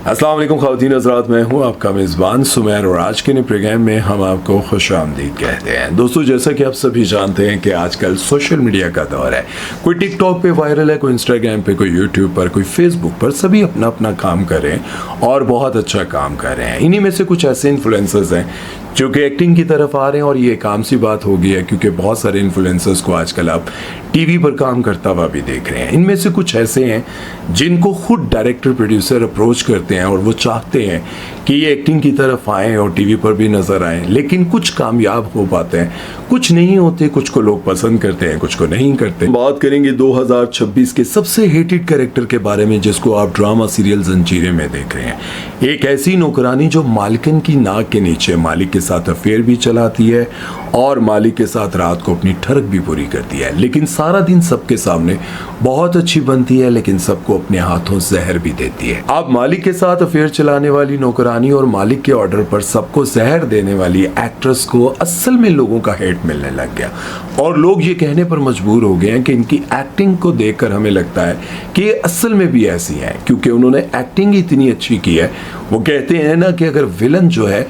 अस्सलाम वालेकुम ख़वातीन हज़रात, मैं हूँ आपका मेज़बान सुमैर और आज के नए प्रोग्राम में हम आपको खुशामदीद कहते हैं। दोस्तों, जैसा कि आप सभी जानते हैं कि आजकल सोशल मीडिया का दौर है। कोई टिकटॉक पे वायरल है, कोई इंस्टाग्राम पे, कोई यूट्यूब पर, कोई फेसबुक पर, सभी अपना अपना काम कर रहे हैं और बहुत अच्छा काम कर रहे हैं। इन्हीं में से कुछ ऐसे इन्फ्लुएंसर्स हैं जो कि एक्टिंग की तरफ आ रहे हैं और ये काम सी बात हो गई है क्योंकि बहुत सारे इन्फ्लुएंसर्स को आजकल आप टीवी पर काम करता हुआ भी देख रहे हैं। इनमें से कुछ ऐसे हैं जिनको खुद डायरेक्टर प्रोड्यूसर अप्रोच करते हैं और वो चाहते हैं कि ये एक्टिंग की तरफ आएँ और टीवी पर भी नज़र आएँ, लेकिन कुछ कामयाब हो पाते हैं, कुछ नहीं होते, कुछ को लोग पसंद करते हैं, कुछ को नहीं करते। बात करेंगे 2026 के सबसे हेटेड कैरेक्टर के बारे में जिसको आप ड्रामा सीरियल जंजीरें में देख रहे हैं। एक ऐसी नौकरानी जो मालिकन की नाक के नीचे मालिक के साथ अफेयर भी चलाती है और मालिक के साथ रात को अपनी ठरक भी पूरी करती है, लेकिन सारा दिन सबके सामने बहुत अच्छी बनती है, लेकिन सबको अपने हाथों जहर भी देती है। अब मालिक के साथ अफेयर चलाने वाली नौकरानी और मालिक के ऑर्डर पर सबको जहर देने वाली एक्ट्रेस को असल में लोगों का हेट मिलने लग गया और लोग ये कहने पर मजबूर हो गए हैं कि इनकी एक्टिंग को देखकर हमें लगता है कि ये असल में भी ऐसी है, क्योंकि उन्होंने एक्टिंग इतनी अच्छी की है। वो कहते हैं ना कि अगर विलन जो है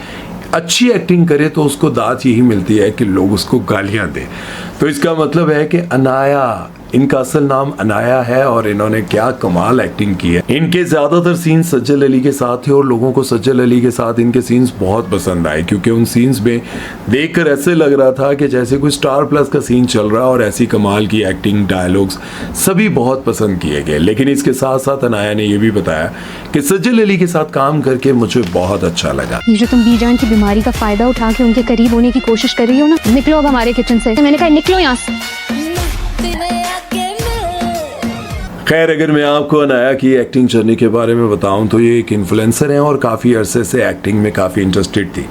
अच्छी एक्टिंग करे तो उसको दाद यही मिलती है कि लोग उसको गालियां दें। तो इसका मतलब है कि अनाया, इनका असल नाम अनाया है और इन्होंने क्या कमाल एक्टिंग की है। इनके ज्यादातर सीन्स सज्जल अली के साथ थे और लोगों को सज्जल अली के साथ इनके सीन्स बहुत पसंद आए क्योंकि उन सीन्स में देखकर ऐसे लग रहा था कि जैसे कोई स्टार प्लस का सीन चल रहा है और ऐसी कमाल की एक्टिंग, डायलॉग्स सभी बहुत पसंद किए गए। लेकिन इसके साथ साथ अनाया ने यह भी बताया कि सज्जल अली के साथ काम करके मुझे बहुत अच्छा लगा। ये जो तुम बीजान की बीमारी का फायदा उठा के उनके करीब होने की कोशिश कर रही हो ना, निकलो अब हमारे किचन से। मैंने कहा निकलो यहाँ से। खैर, अगर मैं आपको अनाया की एक्टिंग जर्नी के बारे में बताऊं तो ये एक इन्फ्लुएंसर हैं और काफ़ी अरसे से एक्टिंग में काफ़ी इंटरेस्टेड थी।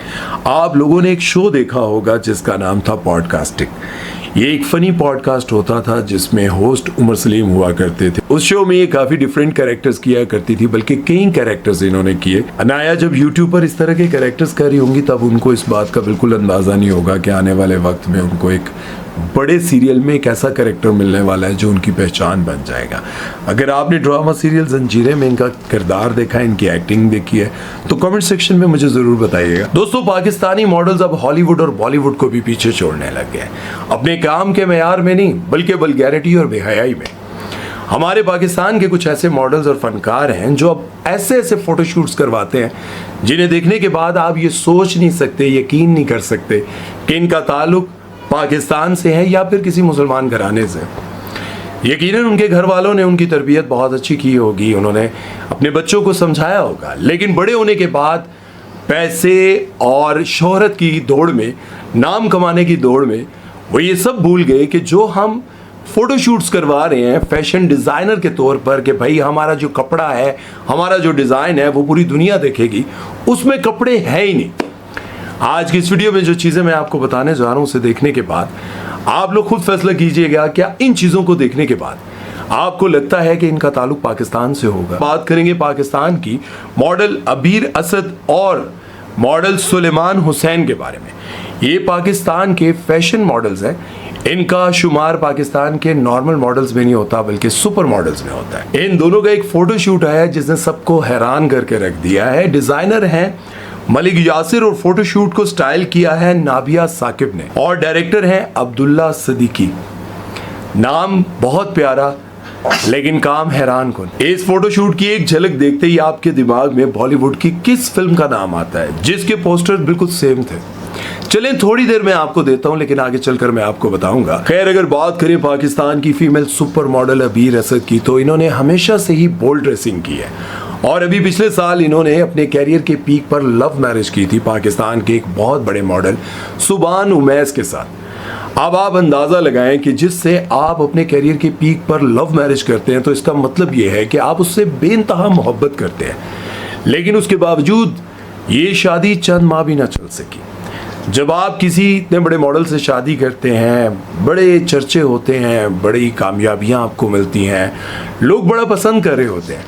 आप लोगों ने एक शो देखा होगा जिसका नाम था पॉडकास्टिंग। ये एक फनी पॉडकास्ट होता था जिसमें होस्ट उमर सलीम हुआ करते थे। उस शो में ये काफ़ी डिफरेंट कैरेक्टर्स किया करती थी, बल्कि कई कैरेक्टर्स इन्होंने किए। अनाया जब यूट्यूब पर इस तरह के कैरेक्टर्स कर रही होंगी तब उनको इस बात का बिल्कुल अंदाज़ा नहीं होगा कि आने वाले वक्त में उनको एक बड़े सीरियल में एक ऐसा कैरेक्टर मिलने वाला है जो उनकी पहचान बन जाएगा। अगर आपने ड्रामा सीरियल जंजीरें में इनका किरदार देखा है, इनकी एक्टिंग देखी है, तो कमेंट सेक्शन में मुझे ज़रूर बताइएगा। दोस्तों, पाकिस्तानी मॉडल्स अब हॉलीवुड और बॉलीवुड को भी पीछे छोड़ने लग गए, अपने काम के मेयार में नहीं बल्कि वल्गैरिटी और बेहयाई में। हमारे पाकिस्तान के कुछ ऐसे मॉडल्स और फनकार हैं जो अब ऐसे ऐसे फोटोशूट्स करवाते हैं जिन्हें देखने के बाद आप ये सोच नहीं सकते, यकीन नहीं कर सकते कि इनका ताल्लुक पाकिस्तान से है या फिर किसी मुसलमान घराने से। यकीनन उनके घर वालों ने उनकी तरबियत बहुत अच्छी की होगी, उन्होंने अपने बच्चों को समझाया होगा, लेकिन बड़े होने के बाद पैसे और शोहरत की दौड़ में, नाम कमाने की दौड़ में वो ये सब भूल गए कि जो हम फोटोशूट्स करवा रहे हैं फैशन डिज़ाइनर के तौर पर कि भाई हमारा जो कपड़ा है, हमारा जो डिज़ाइन है वो पूरी दुनिया देखेगी, उसमें कपड़े हैं ही नहीं। आज की इस वीडियो में जो चीज़ें मैं आपको बताने जा रहा हूँ उसे देखने के बाद आप लोग खुद फैसला कीजिएगा क्या इन चीज़ों को देखने के बाद आपको लगता है कि इनका ताल्लुक पाकिस्तान से होगा। बात करेंगे पाकिस्तान की मॉडल अबीर असद और मॉडल सुलेमान हुसैन के बारे में। ये पाकिस्तान के फैशन मॉडल्स हैं। इनका शुमार पाकिस्तान के नॉर्मल मॉडल्स में नहीं होता बल्कि सुपर मॉडल्स में होता है। इन दोनों का एक फोटोशूट आया जिसने सबको हैरान करके रख दिया है। डिज़ाइनर हैं मलिक यासिर और फोटोशूट को स्टाइल किया है नाबिया साकिब ने और डायरेक्टर हैं अब्दुल्ला सदीकी। नाम बहुत प्यारा लेकिन काम हैरान कुन। इस फोटोशूट की एक झलक देखते ही आपके दिमाग में बॉलीवुड की किस फिल्म का नाम आता है जिसके पोस्टर बिल्कुल सेम थे। चलें थोड़ी देर में आपको देता हूं, लेकिन आगे चलकर मैं आपको बताऊंगा। खैर, अगर बात करें पाकिस्तान की फीमेल सुपर मॉडल अबीर असद की तो इन्होंने हमेशा से ही बोल्ड ड्रेसिंग की है और अभी पिछले साल इन्होंने अपने कैरियर के पीक पर लव मैरिज की थी पाकिस्तान के एक बहुत बड़े मॉडल सुबान उमैस के साथ। अब आप अंदाज़ा लगाएं कि जिससे आप अपने कैरियर के पीक पर लव मैरिज करते हैं तो इसका मतलब ये है कि आप उससे बेइंतहा मोहब्बत करते हैं, लेकिन उसके बावजूद ये शादी चंद माह भी ना चल सकी। जब आप किसी इतने बड़े मॉडल से शादी करते हैं, बड़े चर्चे होते हैं, बड़ी कामयाबियां आपको मिलती हैं, लोग बड़ा पसंद कर रहे होते हैं,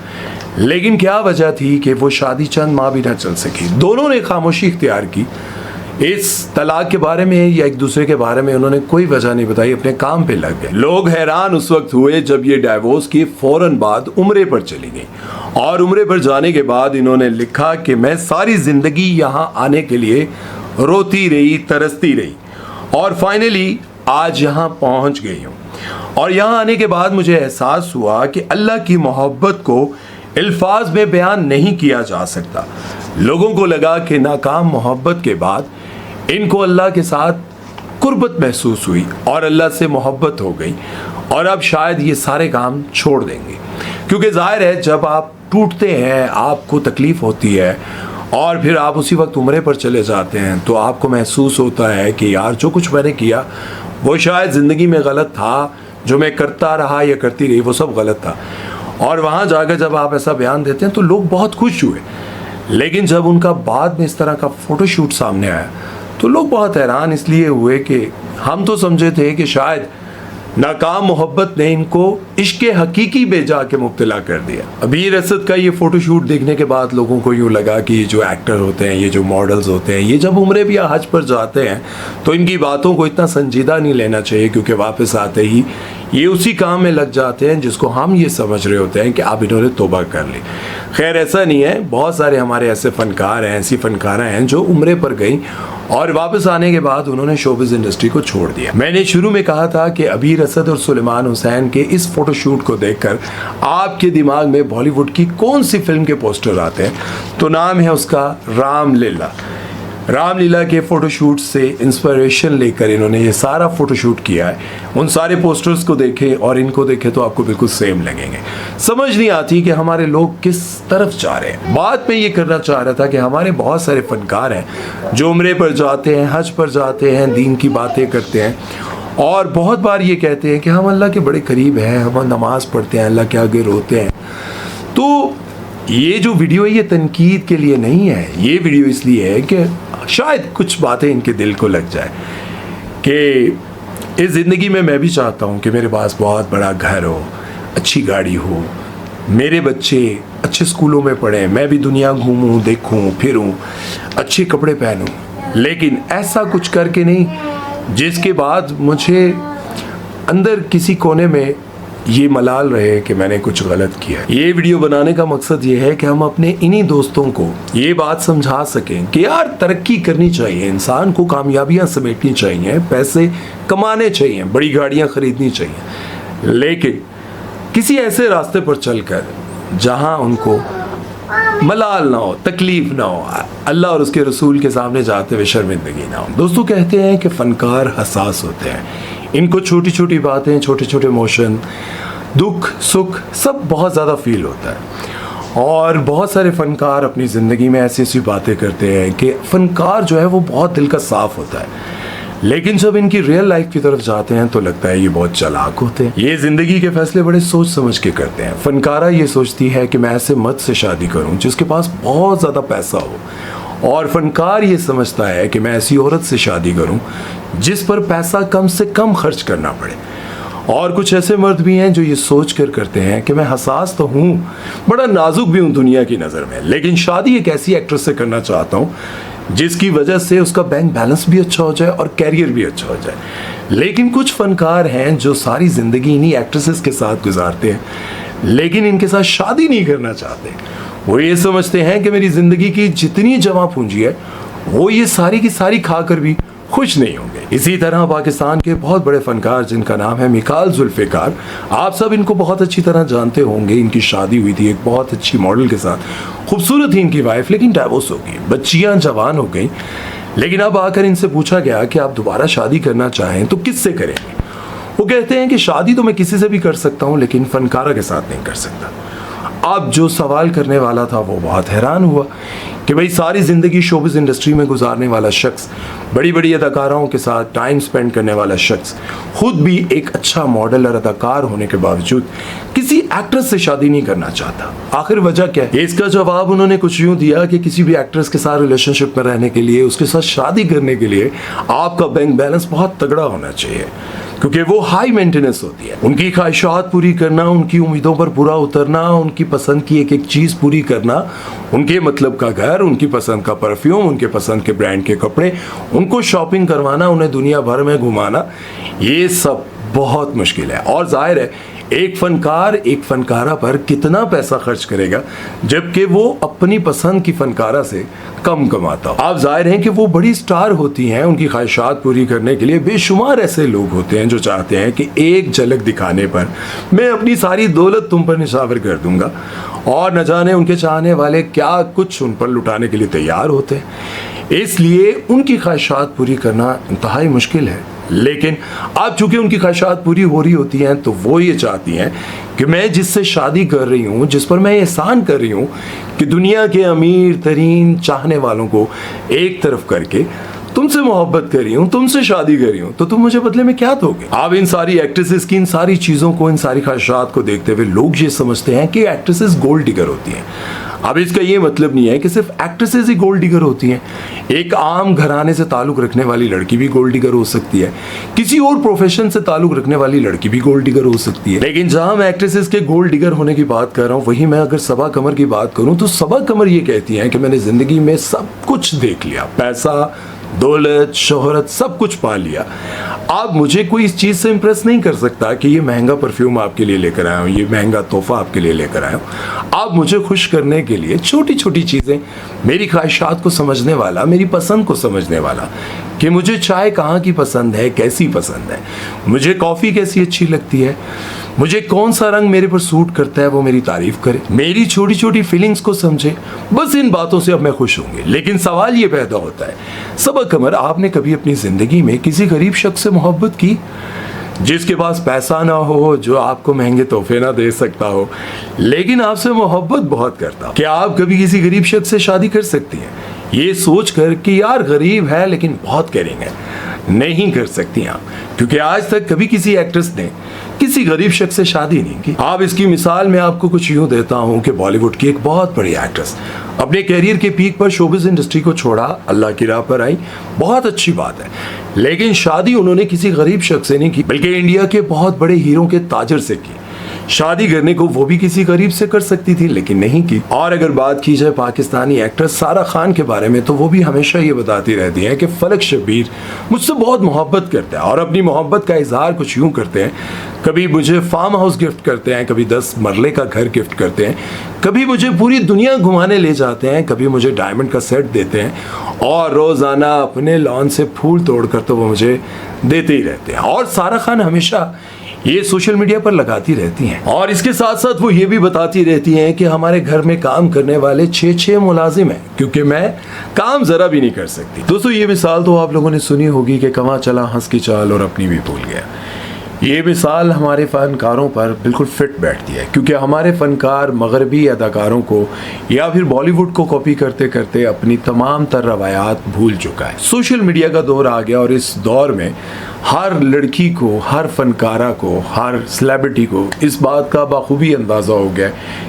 लेकिन क्या वजह थी कि वो शादी चंद माह भी ना चल सकी। दोनों ने खामोशी इख्तियार की इस तलाक के बारे में या एक दूसरे के बारे में उन्होंने कोई वजह नहीं बताई, अपने काम पे लग गए। लोग हैरान उस वक्त हुए जब ये डाइवोर्स की फौरन बाद उम्रे पर चली गई, और उम्रे पर जाने के बाद इन्होंने लिखा कि मैं सारी जिंदगी यहाँ आने के लिए रोती रही, तरसती रही, और फाइनली आज यहाँ पहुँच गई हूँ। और यहाँ आने के बाद मुझे एहसास हुआ कि अल्लाह की मोहब्बत को अल्फाज में बयान नहीं किया जा सकता। लोगों को लगा कि नाकाम मोहब्बत के बाद इनको अल्लाह के साथ कुर्बत महसूस हुई और अल्लाह से मोहब्बत हो गई, और अब शायद ये सारे काम छोड़ देंगे। क्योंकि जाहिर है जब आप टूटते हैं, आपको तकलीफ़ होती है, और फिर आप उसी वक्त उम्रे पर चले जाते हैं, तो आपको महसूस होता है कि यार जो कुछ मैंने किया वो शायद ज़िंदगी में गलत था, जो मैं करता रहा या करती रही वो सब गलत था। और वहाँ जाकर जब आप ऐसा बयान देते हैं तो लोग बहुत खुश हुए, लेकिन जब उनका बाद में इस तरह का फ़ोटोशूट सामने आया तो लोग बहुत हैरान इसलिए हुए कि हम तो समझे थे कि शायद नाकाम मोहब्बत ने इनको इश्क़ हकीकी में जाके मुब्तला कर दिया। अबीर असद का ये फ़ोटोशूट देखने के बाद लोगों को यूँ लगा कि ये जो एक्टर होते हैं, ये जो मॉडल्स होते हैं, ये जब उम्रे या हज पर जाते हैं तो इनकी बातों को इतना संजीदा नहीं लेना चाहिए, क्योंकि वापस आते ही ये उसी काम में लग जाते हैं जिसको हम ये समझ रहे होते हैं कि आप इन्होंने तौबा कर ली। खैर ऐसा नहीं है, बहुत सारे हमारे ऐसे फ़नकार हैं, ऐसी फ़नकारा हैं जो उम्रे पर गई और वापस आने के बाद उन्होंने शोबिज़ इंडस्ट्री को छोड़ दिया। मैंने शुरू में कहा था कि अबीर असद और सुलेमान हुसैन के इस फ़ोटोशूट को देखकर आपके दिमाग में बॉलीवुड की कौन सी फिल्म के पोस्टर आते हैं, तो नाम है उसका रामलीला। रामलीला के फ़ोटोशूट से इंस्पिरेशन लेकर इन्होंने ये सारा फ़ोटोशूट किया है। उन सारे पोस्टर्स को देखें और इनको देखें तो आपको बिल्कुल सेम लगेंगे। समझ नहीं आती कि हमारे लोग किस तरफ जा रहे हैं। बात में ये करना चाह रहा था कि हमारे बहुत सारे फ़नकार हैं जो उम्रे पर जाते हैं, हज पर जाते हैं, दीन की बातें करते हैं, और बहुत बार ये कहते हैं कि हम अल्लाह के बड़े करीब हैं, हम नमाज़ पढ़ते हैं, अल्लाह के आगे रोते हैं। तो ये जो वीडियो है ये तनकीद के लिए नहीं है, ये वीडियो इसलिए है कि शायद कुछ बातें इनके दिल को लग जाए कि इस ज़िंदगी में मैं भी चाहता हूँ कि मेरे पास बहुत बड़ा घर हो, अच्छी गाड़ी हो, मेरे बच्चे अच्छे स्कूलों में पढ़ें, मैं भी दुनिया घूमूं, देखूं, फिरूं, अच्छे कपड़े पहनूं, लेकिन ऐसा कुछ करके नहीं जिसके बाद मुझे अंदर किसी कोने में ये मलाल रहे कि मैंने कुछ गलत किया। ये वीडियो बनाने का मकसद ये है कि हम अपने इन्हीं दोस्तों को ये बात समझा सकें कि यार तरक्की करनी चाहिए, इंसान को कामयाबियां समेटनी चाहिए, पैसे कमाने चाहिए, बड़ी गाड़ियां खरीदनी चाहिए, लेकिन किसी ऐसे रास्ते पर चलकर जहां उनको मलाल ना हो, तकलीफ ना हो, अल्लाह और उसके रसूल के सामने जाते हुए शर्मिंदगी ना हो। दोस्तों कहते हैं कि फ़नकार हसास होते हैं, इनको छोटी छोटी बातें, छोटे छोटे मोशन, दुख सुख सब बहुत ज़्यादा फील होता है। और बहुत सारे फ़नकार अपनी ज़िंदगी में ऐसी ऐसी बातें करते हैं कि फ़नकार जो है वो बहुत दिल का साफ़ होता है, लेकिन जब इनकी रियल लाइफ की तरफ जाते हैं तो लगता है ये बहुत चालाक होते हैं। ये ज़िंदगी के फैसले बड़े सोच समझ के करते हैं। फ़नकारा ये सोचती है कि मैं ऐसे मर्द से शादी करूं जिसके पास बहुत ज़्यादा पैसा हो, और फ़नकार ये समझता है कि मैं ऐसी औरत से शादी करूं जिस पर पैसा कम से कम खर्च करना पड़े। और कुछ ऐसे मर्द भी हैं जो ये सोच कर करते हैं कि मैं हसास तो हूँ, बड़ा नाजुक भी हूँ दुनिया की नज़र में, लेकिन शादी एक ऐसी एक्ट्रेस से करना चाहता हूँ जिसकी वजह से उसका बैंक बैलेंस भी अच्छा हो जाए और कैरियर भी अच्छा हो जाए। लेकिन कुछ फ़नकार हैं जो सारी ज़िंदगी इन्हीं एक्ट्रेसेस के साथ गुजारते हैं, लेकिन इनके साथ शादी नहीं करना चाहते। वो ये समझते हैं कि मेरी ज़िंदगी की जितनी जमा पूंजी है वो ये सारी की सारी खाकर भी खुश नहीं होंगे। इसी तरह पाकिस्तान के बहुत बड़े फ़नकार जिनका नाम है मिकाल जुल्फ़िकार, आप सब इनको बहुत अच्छी तरह जानते होंगे। इनकी शादी हुई थी एक बहुत अच्छी मॉडल के साथ, खूबसूरत थी इनकी वाइफ, लेकिन डाइवोर्स हो गई, बच्चियां जवान हो गई। लेकिन अब आकर इनसे पूछा गया कि आप दोबारा शादी करना चाहें तो किससे करेंगे। वो कहते हैं कि शादी तो मैं किसी से भी कर सकता हूँ, लेकिन फ़नकारा के साथ नहीं कर सकता। अब जो सवाल करने वाला था वो बहुत हैरान हुआ कि भाई सारी ज़िंदगी शोबिज़ इंडस्ट्री में गुजारने वाला शख्स, बड़ी बड़ी अदाकाराओं के साथ टाइम स्पेंड करने वाला शख्स, खुद भी एक अच्छा मॉडल और अदाकार होने के बावजूद किसी एक्ट्रेस से शादी नहीं करना चाहता। आखिर वजह क्या है? इसका जवाब उन्होंने कुछ यूँ दिया कि किसी भी एक्ट्रेस के साथ रिलेशनशिप में रहने के लिए, उसके साथ शादी करने के लिए आपका बैंक बैलेंस बहुत तगड़ा होना चाहिए। क्योंकि वो हाई मेंटेनेंस होती है। उनकी ख्वाहिशात पूरी करना, उनकी उम्मीदों पर पूरा उतरना, उनकी पसंद की एक एक चीज़ पूरी करना, उनके मतलब का घर, उनकी पसंद का परफ्यूम, उनके पसंद के ब्रांड के कपड़े, उनको शॉपिंग करवाना, उन्हें दुनिया भर में घुमाना, ये सब बहुत मुश्किल है। और जाहिर है एक फनकार एक फनकारा पर कितना पैसा खर्च करेगा जबकि वो अपनी पसंद की फनकारा से कम कमाता हो। आप जाहिर हैं कि वो बड़ी स्टार होती हैं, उनकी ख्वाहिशात पूरी करने के लिए बेशुमार ऐसे लोग होते हैं जो चाहते हैं कि एक झलक दिखाने पर मैं अपनी सारी दौलत तुम पर निछावर कर दूंगा, और न जाने उनके चाहने वाले क्या कुछ उन पर लुटाने के लिए तैयार होते हैं। इसलिए उनकी ख्वाहिशात पूरी करना इंतहाई मुश्किल है। लेकिन अब चूंकि उनकी ख्वाहिशात पूरी हो रही होती हैं तो वो ये चाहती हैं कि मैं जिससे शादी कर रही हूँ, जिस पर मैं एहसान कर रही हूँ कि दुनिया के अमीर तरीन चाहने वालों को एक तरफ करके तुमसे मोहब्बत कर रही हूँ, तुमसे शादी कर रही हूँ, तो तुम मुझे बदले में क्या दोगे। अब इन सारी एक्ट्रेसेस की इन सारी चीज़ों को, इन सारी ख्वाहिशात को देखते हुए लोग ये समझते हैं कि एक्ट्रेसेस गोल्ड डिगर होती हैं। अब इसका ये मतलब नहीं है कि सिर्फ एक्ट्रेसेस ही गोल्ड डिगर होती हैं। एक आम घराने से ताल्लुक़ रखने वाली लड़की भी गोल्ड डिगर हो सकती है, किसी और प्रोफेशन से ताल्लुक़ रखने वाली लड़की भी गोल्ड डिगर हो सकती है। लेकिन जहां मैं एक्ट्रेसेस के गोल्ड डिगर होने की बात कर रहा हूँ, वहीं मैं अगर सबा कमर की बात करूँ तो सबा कमर ये कहती हैं कि मैंने ज़िंदगी में सब कुछ देख लिया, पैसा, दौलत, शोहरत, सब कुछ पा लिया। आप मुझे कोई इस चीज़ से इम्प्रेस नहीं कर सकता कि ये महंगा परफ्यूम आपके लिए लेकर आया हूँ, ये महंगा तोहफा आपके लिए लेकर आया हूँ। आप मुझे खुश करने के लिए छोटी छोटी चीज़ें, मेरी ख्वाहिशात को समझने वाला, मेरी पसंद को समझने वाला, कि मुझे चाय कहाँ की पसंद है, कैसी पसंद है, मुझे कॉफ़ी कैसी अच्छी लगती है, मुझे कौन सा रंग मेरे पर सूट करता है, वो मेरी तारीफ करे, मेरी छोटी छोटी फीलिंग्स को समझे। बस इन बातों से अब मैं खुश होंगे। लेकिन सवाल ये पैदा होता है, सबा कमर, आपने कभी अपनी ज़िंदगी में किसी गरीब शख्स से मोहब्बत की, जिसके पास पैसा ना हो, जो आपको महंगे तोहफे ना दे सकता हो, लेकिन आपसे मोहब्बत बहुत करता हो? क्या आप कभी किसी गरीब शख्स से शादी कर सकती हैं ये सोच कर कि यार गरीब है लेकिन बहुत केयरिंग है? नहीं कर सकती आप, क्योंकि आज तक कभी किसी एक्ट्रेस ने किसी गरीब शख्स से शादी नहीं की। आप इसकी मिसाल मैं आपको कुछ यूं देता हूं कि बॉलीवुड की एक बहुत बड़ी एक्ट्रेस अपने कैरियर के पीक पर शोबिज़ इंडस्ट्री को छोड़ा, अल्लाह की राह पर आई, बहुत अच्छी बात है, लेकिन शादी उन्होंने किसी गरीब शख्स से नहीं की, बल्कि इंडिया के बहुत बड़े हीरो के ताजर से की। शादी करने को वो भी किसी गरीब से कर सकती थी, लेकिन नहीं की। और अगर बात की जाए पाकिस्तानी एक्ट्रेस सारा खान के बारे में, तो वो भी हमेशा ये बताती रहती है कि फलक शब्बीर मुझसे बहुत मोहब्बत करता है, और अपनी मोहब्बत का इजहार कुछ यूँ करते हैं, कभी मुझे फार्म हाउस गिफ्ट करते हैं, कभी 10 मरले का घर गिफ्ट करते हैं, कभी मुझे पूरी दुनिया घुमाने ले जाते हैं, कभी मुझे डायमंड का सेट देते हैं, और रोज़ाना अपने लॉन से फूल तोड़कर तो वो मुझे देते ही रहते हैं। और सारा खान हमेशा ये सोशल मीडिया पर लगाती रहती हैं, और इसके साथ साथ वो ये भी बताती रहती हैं कि हमारे घर में काम करने वाले 6 मुलाजिम हैं, क्योंकि मैं काम जरा भी नहीं कर सकती। दोस्तों, ये मिसाल तो आप लोगों ने सुनी होगी कि कमा चला हंस की चाल और अपनी भी भूल गया। ये मिसाल हमारे फ़नकारों पर बिल्कुल फिट बैठती है, क्योंकि हमारे फ़नकार मगरबी अदाकारों को या फिर बॉलीवुड को कॉपी करते करते अपनी तमाम तर रवायात भूल चुका है। सोशल मीडिया का दौर आ गया, और इस दौर में हर लड़की को, हर फनकारा को, हर सेलिब्रिटी को इस बात का बाखूबी अंदाज़ा हो गया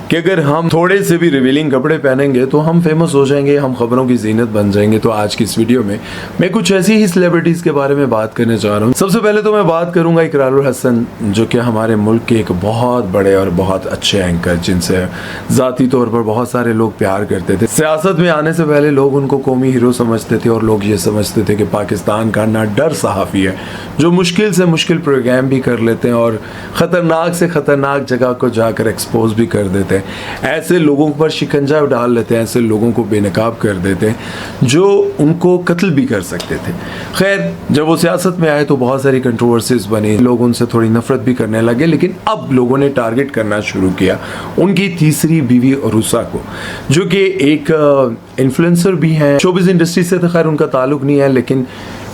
कि अगर हम थोड़े से भी रिवीलिंग कपड़े पहनेंगे तो हम फेमस हो जाएंगे, हम खबरों की जीनत बन जाएंगे। तो आज की इस वीडियो में मैं कुछ ऐसी ही सेलिब्रिटीज़ के बारे में बात करने जा रहा हूँ। सबसे पहले तो मैं बात करूँगा इकरारुल हसन, जो कि हमारे मुल्क के एक बहुत बड़े और बहुत अच्छे एंकर, जिनसे ज़ाती तौर पर बहुत सारे लोग प्यार करते थे। सियासत में आने से पहले लोग उनको कौमी हीरो समझते थे, और लोग ये समझते थे कि पाकिस्तान का ना डर सहाफ़ी है जो मुश्किल से मुश्किल प्रोग्राम भी कर लेते हैं और ख़तरनाक से ख़तरनाक जगह को जाकर एक्सपोज भी कर देते हैं। ऐसे लोगों पर शिकंजा डाल लेते हैं, ऐसे लोगों को बेनकाब कर देते हैं जो उनको कत्ल भी कर सकते थे। खैर, जब वो सियासत में आए तो बहुत सारी कंट्रोवर्सीज बनी, लोग उनसे थोड़ी नफरत भी करने लगे, लेकिन अब लोगों ने टारगेट करना शुरू किया उनकी तीसरी बीवी अरूसा को, जो कि एक इन्फ्लुएंसर भी हैं। शोबिज़ इंडस्ट्री से तो खैर उनका ताल्लुक़ नहीं है, लेकिन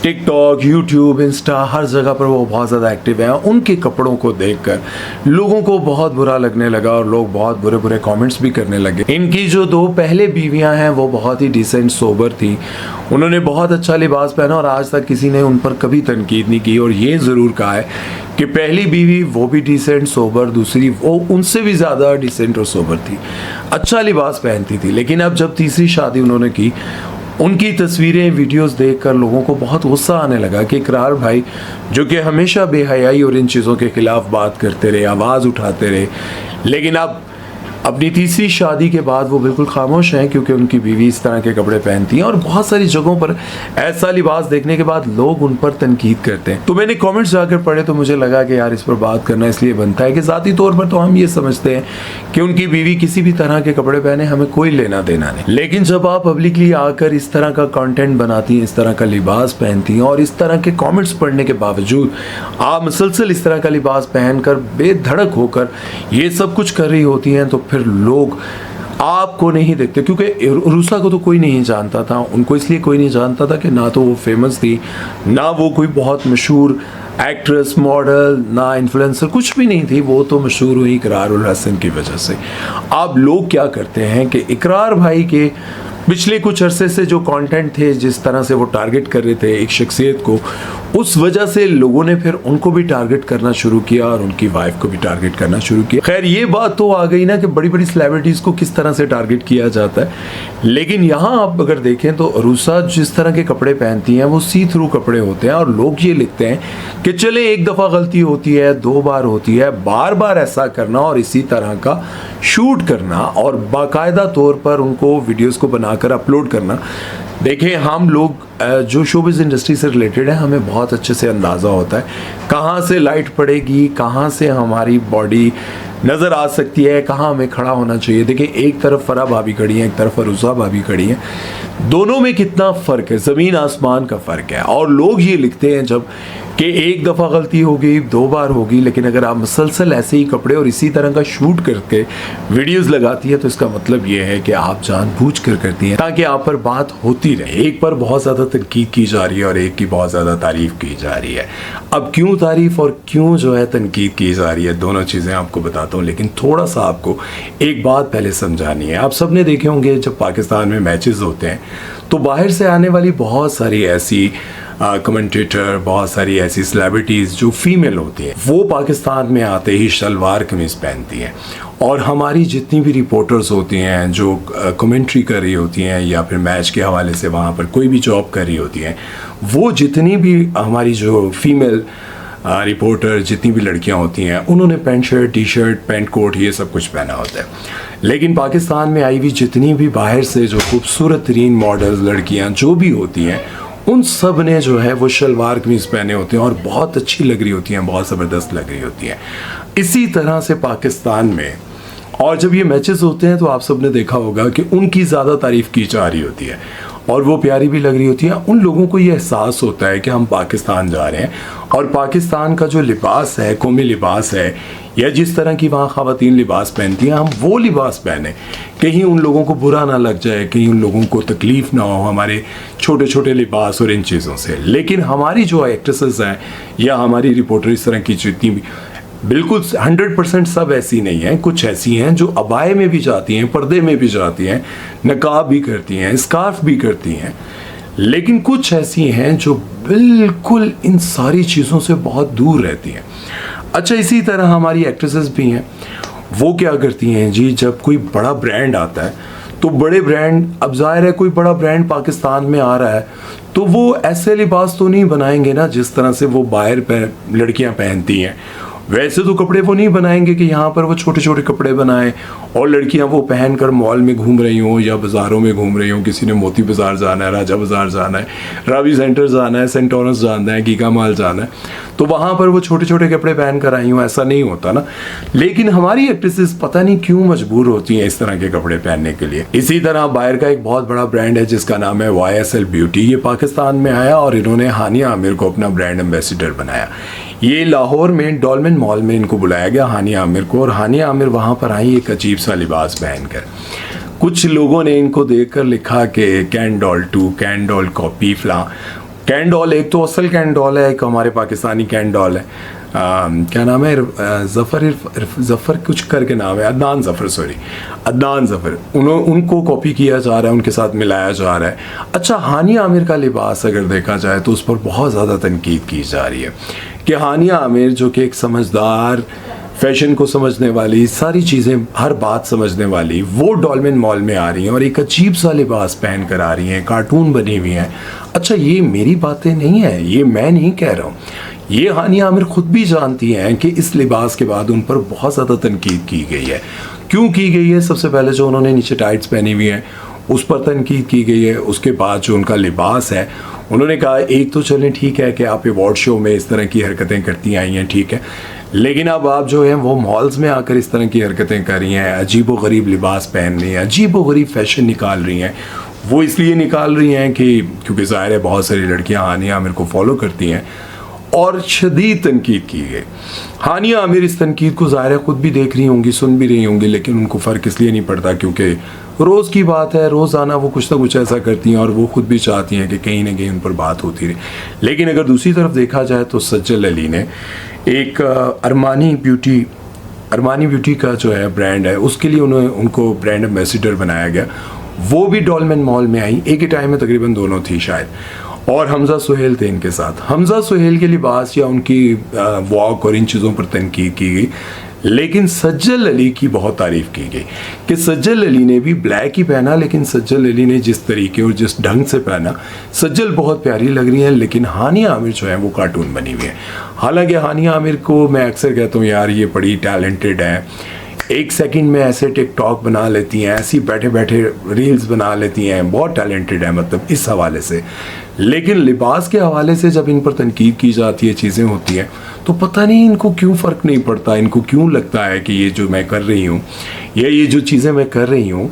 टिकटॉक, यूट्यूब, इंस्टा, हर जगह पर वो बहुत ज़्यादा एक्टिव हैं। उनके कपड़ों को देखकर लोगों को बहुत बुरा लगने लगा, और लोग बहुत बुरे बुरे कमेंट्स भी करने लगे। इनकी जो 2 पहले बीवियां हैं वो बहुत ही डिसेंट, सोबर थी, उन्होंने बहुत अच्छा लिबास पहना, और आज तक किसी ने उन पर कभी तनकीद नहीं की। और ये ज़रूर कहा है कि पहली बीवी वो भी डिसेंट, सोबर, दूसरी वो उनसे भी ज़्यादा डिसेंट और सोबर थी, अच्छा लिबास पहनती थी। लेकिन अब जब तीसरी शादी उन्होंने की, उनकी तस्वीरें वीडियोस देखकर लोगों को बहुत गुस्सा आने लगा कि इकरार भाई जो कि हमेशा बेहयाई और इन चीज़ों के खिलाफ बात करते रहे, आवाज़ उठाते रहे, लेकिन अब अपनी तीसरी शादी के बाद वो बिल्कुल खामोश हैं क्योंकि उनकी बीवी इस तरह के कपड़े पहनती हैं और बहुत सारी जगहों पर ऐसा लिबास देखने के बाद लोग उन पर तनकीद करते हैं। तो मैंने कमेंट्स जाकर पढ़े तो मुझे लगा कि यार इस पर बात करना इसलिए बनता है कि ज़ाती तौर पर तो हम ये समझते हैं कि उनकी बीवी किसी भी तरह के कपड़े पहने हमें कोई लेना देना नहीं, लेकिन जब आप पब्लिकली आकर इस तरह का कंटेंट बनाती हैं, इस तरह का लिबास पहनती हैं और इस तरह के कमेंट्स पढ़ने के बावजूद आप मुसलसल इस तरह का लिबास पहनकर बेधड़क होकर ये सब कुछ कर रही होती हैं, तो फिर लोग आपको नहीं देखते। क्योंकि रूसा को तो कोई नहीं जानता था, उनको इसलिए कोई नहीं जानता था कि ना तो वो फेमस थी, ना वो कोई बहुत मशहूर एक्ट्रेस, मॉडल, ना इन्फ्लुएंसर, कुछ भी नहीं थी। वो तो मशहूर हुई इकरार उल हसन की वजह से। अब लोग क्या करते हैं कि इकरार भाई के पिछले कुछ अरसे से जो कंटेंट थे, जिस तरह से वो टारगेट कर रहे थे एक शख्सियत को, उस वजह से लोगों ने फिर उनको भी टारगेट करना शुरू किया और उनकी वाइफ को भी टारगेट करना शुरू किया। खैर ये बात तो आ गई ना कि बड़ी बड़ी सेलिब्रिटीज़ को किस तरह से टारगेट किया जाता है, लेकिन यहाँ आप अगर देखें तो अरूसा जिस तरह के कपड़े पहनती हैं वो सी थ्रू कपड़े होते हैं और लोग ये लिखते हैं कि चले एक दफ़ा गलती होती है, 2 बार होती है, बार बार ऐसा करना और इसी तरह का शूट करना और बाकायदा तौर पर उनको वीडियोस को बनाकर अपलोड करना। देखिए हम लोग जो शोबिज़ इंडस्ट्री से रिलेटेड है, हमें बहुत अच्छे से अंदाज़ा होता है कहाँ से लाइट पड़ेगी, कहाँ से हमारी बॉडी नज़र आ सकती है, कहाँ हमें खड़ा होना चाहिए। देखिए एक तरफ फराह भाभी खड़ी हैं, एक तरफ अरूसा भाभी खड़ी हैं, दोनों में कितना फ़र्क है, ज़मीन आसमान का फ़र्क है। और लोग ये लिखते हैं जब कि एक दफ़ा गलती होगी, 2 बार होगी, लेकिन अगर आप मुसलसल ऐसे ही कपड़े और इसी तरह का शूट करके वीडियोस लगाती है तो इसका मतलब ये है कि आप जानबूझ कर करती हैं ताकि आप पर बात होती रहे। एक पर बहुत ज़्यादा तनकीद की जा रही है और एक की बहुत ज़्यादा तारीफ़ की जा रही है। अब क्यों तारीफ़ और क्यों जो है तनकीद की जा रही है, दोनों चीज़ें आपको बताता हूँ, लेकिन थोड़ा सा आपको एक बात पहले समझानी है। आप सब ने देखे होंगे जब पाकिस्तान में मैचेस होते हैं तो बाहर से आने वाली बहुत सारी ऐसी कमेंटेटर, बहुत सारी ऐसी सेलिब्रिटीज़ जो फीमेल होती हैं, वो पाकिस्तान में आते ही शलवार कमीज़ पहनती हैं और हमारी जितनी भी रिपोर्टर्स होती हैं जो कमेंट्री कर रही होती हैं या फिर मैच के हवाले से वहाँ पर कोई भी जॉब कर रही होती हैं, वो जितनी भी हमारी जो फीमेल रिपोर्टर, जितनी भी लड़कियां होती हैं, उन्होंने pant shirt, T shirt, pant coat, ये सब कुछ पहना होता है। लेकिन पाकिस्तान में आई हुई जितनी भी बाहर से जो खूबसूरत तरीन मॉडल्स, लड़कियां जो भी होती हैं, उन सब ने जो है वो शलवार कमीज़ पहने होते हैं और बहुत अच्छी लग रही होती हैं, बहुत ज़बरदस्त लग रही होती हैं। इसी तरह से पाकिस्तान में और जब ये मैचेस होते हैं तो आप सब ने देखा होगा कि उनकी ज़्यादा तारीफ़ की जा रही होती है और वो प्यारी भी लग रही होती है। उन लोगों को ये एहसास होता है कि हम पाकिस्तान जा रहे हैं और पाकिस्तान का जो लिबास है, कौमी लिबास है, या जिस तरह की वहाँ ख़वातीन लिबास पहनती हैं, हम वो लिबास पहने, कहीं उन लोगों को बुरा ना लग जाए, कहीं उन लोगों को तकलीफ़ ना हो हमारे छोटे छोटे लिबास और इन चीज़ों से। लेकिन हमारी जो एक्ट्रेसेस हैं या हमारी रिपोर्टर, इस तरह की जितनी भी, बिल्कुल 100% सब ऐसी नहीं हैं, कुछ ऐसी हैं जो अबाए में भी जाती हैं, पर्दे में भी जाती हैं, नकाब भी करती हैं, स्कार्फ भी करती हैं, लेकिन कुछ ऐसी हैं जो बिल्कुल इन सारी चीज़ों से बहुत दूर रहती हैं। अच्छा, इसी तरह हमारी एक्ट्रेसेस भी हैं, वो क्या करती हैं जी, जब कोई बड़ा ब्रांड आता है तो बड़े ब्रांड, अब जाहिर है कोई बड़ा ब्रांड पाकिस्तान में आ रहा है तो वो ऐसे लिबास तो नहीं बनाएंगे ना जिस तरह से वो बाहर लड़कियां पहनती हैं। वैसे तो कपड़े वो नहीं बनाएंगे कि यहाँ पर वो छोटे छोटे कपड़े बनाएं और लड़कियाँ वो पहन कर मॉल में घूम रही हों या बाज़ारों में घूम रही हों। किसी ने मोती बाज़ार जाना है, राजा बाज़ार जाना है, रावी सेंटर जाना है, सेंट टॉरस जाना है, गीगा माल जाना है, तो वहाँ पर वो छोटे छोटे कपड़े पहन कर आई हों, ऐसा नहीं होता ना। लेकिन हमारी एक्ट्रेसेस पता नहीं क्यों मजबूर होती हैं इस तरह के कपड़े पहनने के लिए। इसी तरह बाहर का एक बहुत बड़ा ब्रांड है जिसका नाम है YSL ब्यूटी, ये पाकिस्तान में आया और इन्होंने हानिया आमिर को अपना ब्रांड एम्बेसडर बनाया। ये लाहौर में डॉल्मेन मॉल में इनको बुलाया गया, हानिया आमिर को, और हानिया आमिर वहाँ पर आई एक अजीब सा लिबास पहनकर। कुछ लोगों ने इनको देखकर लिखा कि can doll 2, can doll copy फला। कैन डॉल एक तो असल कैन डॉल है, एक हमारे पाकिस्तानी कैन डॉल है, क्या नाम है, ज़फ़र कुछ करके नाम है, अदनान ज़फ़र, उनको कॉपी किया जा रहा है, उनके साथ मिलाया जा रहा है। अच्छा, हानिया आमिर का लिबास अगर देखा जाए तो उस पर बहुत ज़्यादा तनकीद की जा रही है कि हानिया आमिर जो कि एक समझदार फैशन को समझने वाली, सारी चीज़ें, हर बात समझने वाली, वो डॉल्मेन मॉल में आ रही हैं और एक अजीब सा लिबास पहन कर आ रही हैं, कार्टून बनी हुई हैं। अच्छा, ये मेरी बातें नहीं है, ये मैं नहीं कह रहा हूँ, ये हानिया आमिर खुद भी जानती हैं कि इस लिबास के बाद उन पर बहुत ज़्यादा तनकीद की गई है। क्यों की गई है? सबसे पहले जो उन्होंने नीचे टाइट्स पहनी हुई हैं उस पर तनकीद की गई है। उसके बाद जो उनका लिबास है, उन्होंने कहा एक तो चलें ठीक है कि आप अवार्ड शो में इस तरह की हरकतें करती आई हैं, ठीक है, लेकिन अब आप जो हैं वो मॉल्स में आकर इस तरह की हरकतें कर रही हैं, अजीब व गरीब लिबास पहन रही हैं, अजीब व गरीब फैशन निकाल रही हैं। वो इसलिए निकाल रही हैं कि क्योंकि ज़ाहिर है बहुत सारी लड़कियां हानिया आमिर को फॉलो करती हैं और शदीद तनकीद की गई। हानिया आमिर इस तनकीद को ज़ाहिर है खुद भी देख रही होंगी, सुन भी रही होंगी, लेकिन उनको फ़र्क इसलिए नहीं पड़ता क्योंकि रोज़ की बात है, रोज़ाना वो कुछ ना कुछ ऐसा करती हैं और वो खुद भी चाहती हैं कि कहीं ना कहीं उन पर बात होती रहे। लेकिन अगर दूसरी तरफ देखा जाए तो सज्जल अली ने एक अरमानी ब्यूटी का जो है ब्रांड है, उसके लिए उनको ब्रांड एम्बेसडर बनाया गया। वो भी डॉल्मेन मॉल में आई, एक ही टाइम में तकरीबन दोनों थी शायद, और हमजा सुहेल थे इनके साथ। हमजा सुहेल के लिबास या उनकी वॉक और इन चीज़ों पर तनकीद की गई, लेकिन सज्जल अली की बहुत तारीफ़ की गई कि सज्जल अली ने भी ब्लैक ही पहना, लेकिन सज्जल अली ने जिस तरीके और जिस ढंग से पहना, सज्जल बहुत प्यारी लग रही है, लेकिन हानिया आमिर जो है वो कार्टून बनी हुई है। हालांकि हानिया आमिर को मैं अक्सर कहता हूँ यार ये बड़ी टैलेंटेड है, एक सेकंड में ऐसे टिकटॉक बना लेती हैं, ऐसी बैठे बैठे रील्स बना लेती हैं, बहुत टैलेंटेड है मतलब इस हवाले से। लेकिन लिबास के हवाले से जब इन पर तनकीद की जाती है, चीज़ें होती हैं, तो पता नहीं इनको क्यों फ़र्क नहीं पड़ता, इनको क्यों लगता है कि ये जो मैं कर रही हूँ या ये जो चीज़ें मैं कर रही हूँ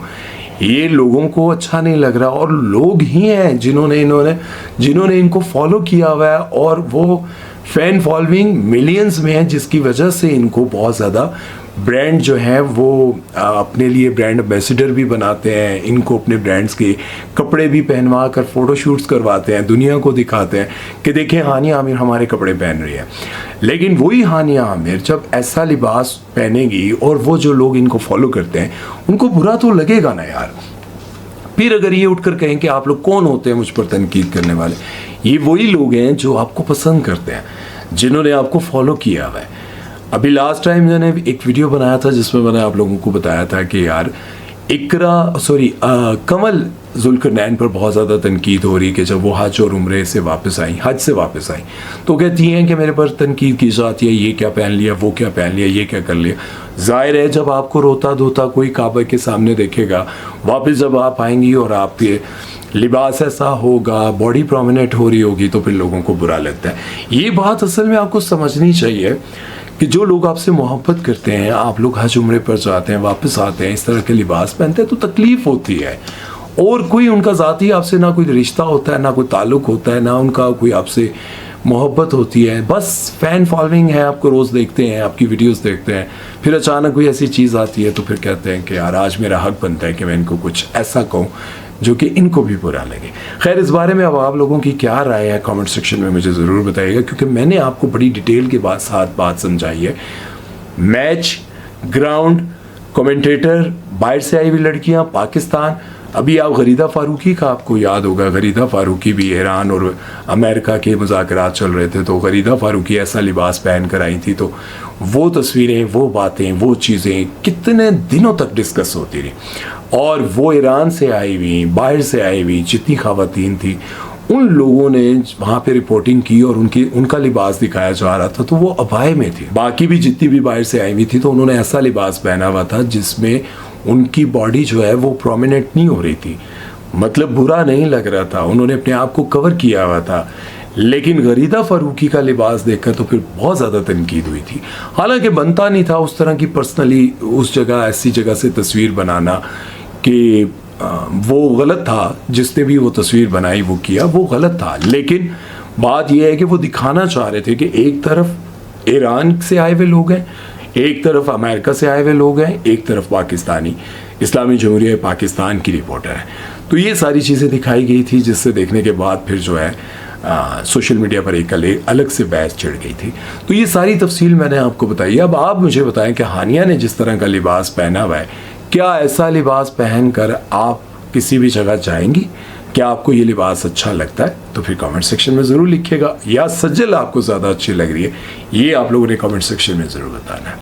ये लोगों को अच्छा नहीं लग रहा। और लोग ही हैं जिन्होंने इनको फॉलो किया हुआ है और वो फ़ैन फॉलोइंग मिलियंस में है, जिसकी वजह से इनको बहुत ज़्यादा ब्रांड जो है वो अपने लिए ब्रांड एम्बेसडर भी बनाते हैं, इनको अपने ब्रांड्स के कपड़े भी पहनवा कर फ़ोटोशूट्स करवाते हैं, दुनिया को दिखाते हैं कि देखें हानिया आमिर हमारे कपड़े पहन रही है। लेकिन वही हानिया आमिर जब ऐसा लिबास पहनेगी और वो जो लोग इनको फॉलो करते हैं उनको बुरा तो लगेगा ना यार। फिर अगर ये उठकर कहें कि आप लोग कौन होते हैं मुझ पर तनकीद करने वाले, ये वही लोग हैं जो आपको पसंद करते हैं, जिन्होंने आपको फॉलो किया हुआ है। अभी लास्ट टाइम मैंने एक वीडियो बनाया था जिसमें मैंने आप लोगों को बताया था कि यार कमल जुल्करनैन पर बहुत ज़्यादा तनकीद हो रही कि जब वो हज और उम्रे से वापस आई, हज से वापस आई, तो कहती हैं कि मेरे पर तनकीद की जाती है, ये क्या पहन लिया, वो क्या पहन लिया, ये क्या कर लिया। ज़ाहिर है जब आपको रोता धोता कोई काबा के सामने देखेगा, वापस जब आप आएंगी और आपके लिबास ऐसा होगा, बॉडी प्रोमिनेंट हो रही होगी, तो फिर लोगों को बुरा लगता है। ये बात असल में आपको समझनी चाहिए कि जो लोग आपसे मोहब्बत करते हैं, आप लोग हज उम्रे पर जाते हैं, वापस आते हैं, इस तरह के लिबास पहनते हैं तो तकलीफ़ होती है। और कोई उनका ज़ाती आपसे ना कोई रिश्ता होता है, ना कोई ताल्लुक़ होता है, ना उनका कोई आपसे मोहब्बत होती है, बस फ़ैन फॉलोइंग है, आपको रोज़ देखते हैं, आपकी वीडियोस देखते हैं, फिर अचानक कोई ऐसी चीज़ आती है तो फिर कहते हैं कि यार आज मेरा हक बनता है कि मैं इनको कुछ ऐसा कहूँ जो कि इनको भी बुरा लगे। खैर, इस बारे में अब आप लोगों की क्या राय है कमेंट सेक्शन में मुझे ज़रूर बताइएगा, क्योंकि मैंने आपको बड़ी डिटेल के साथ बात समझाई है। मैच, ग्राउंड, कमेंटेटर, बाहर से आई हुई लड़कियां, पाकिस्तान। अभी आप गरीदा फ़ारूकी का आपको याद होगा, गरीदा फ़ारूकी भी ईरान और अमेरिका के मुज़ाकरात चल रहे थे, तो गरीदा फ़ारूकी ऐसा लिबास पहन कर आई थी, तो वो तस्वीरें, वो बातें, वो चीज़ें कितने दिनों तक डिस्कस होती रही। और वो ईरान से आई हुई, बाहर से आई हुई जितनी ख़वातीन थी, उन लोगों ने वहाँ पे रिपोर्टिंग की और उनका लिबास दिखाया जा रहा था तो वो अबाए में थी। बाकी भी जितनी भी बाहर से आई हुई थी तो उन्होंने ऐसा लिबास पहना हुआ था जिसमें उनकी बॉडी जो है वो प्रोमिनेंट नहीं हो रही थी, मतलब बुरा नहीं लग रहा था, उन्होंने अपने आप को कवर किया हुआ था। लेकिन गरीदा फ़ारूकी का लिबास देखकर तो फिर बहुत ज़्यादा तनकीद हुई थी। हालांकि बनता नहीं था उस तरह की पर्सनली उस जगह, ऐसी जगह से तस्वीर बनाना कि वो गलत था, जिसने भी वो तस्वीर बनाई वो किया वो गलत था। लेकिन बात यह है कि वो दिखाना चाह रहे थे कि एक तरफ ईरान से आए हुए लोग हैं, एक तरफ अमेरिका से आए हुए लोग हैं, एक तरफ पाकिस्तानी इस्लामी जमहूरिया पाकिस्तान की रिपोर्टर है। तो ये सारी चीज़ें दिखाई गई थी, जिससे देखने के बाद फिर जो है सोशल मीडिया पर एक अलग से बहस छिड़ गई थी। तो ये सारी तफसील मैंने आपको बताई। अब आप मुझे बताएं कि हानिया ने जिस तरह का लिबास पहना हुआ है, क्या ऐसा लिबास पहनकर आप किसी भी जगह जाएंगी? क्या आपको ये लिबास अच्छा लगता है? तो फिर कमेंट सेक्शन में ज़रूर लिखिएगा। या सज्जल आपको ज़्यादा अच्छी लग रही है, ये आप लोगों ने कमेंट सेक्शन में ज़रूर बताना है।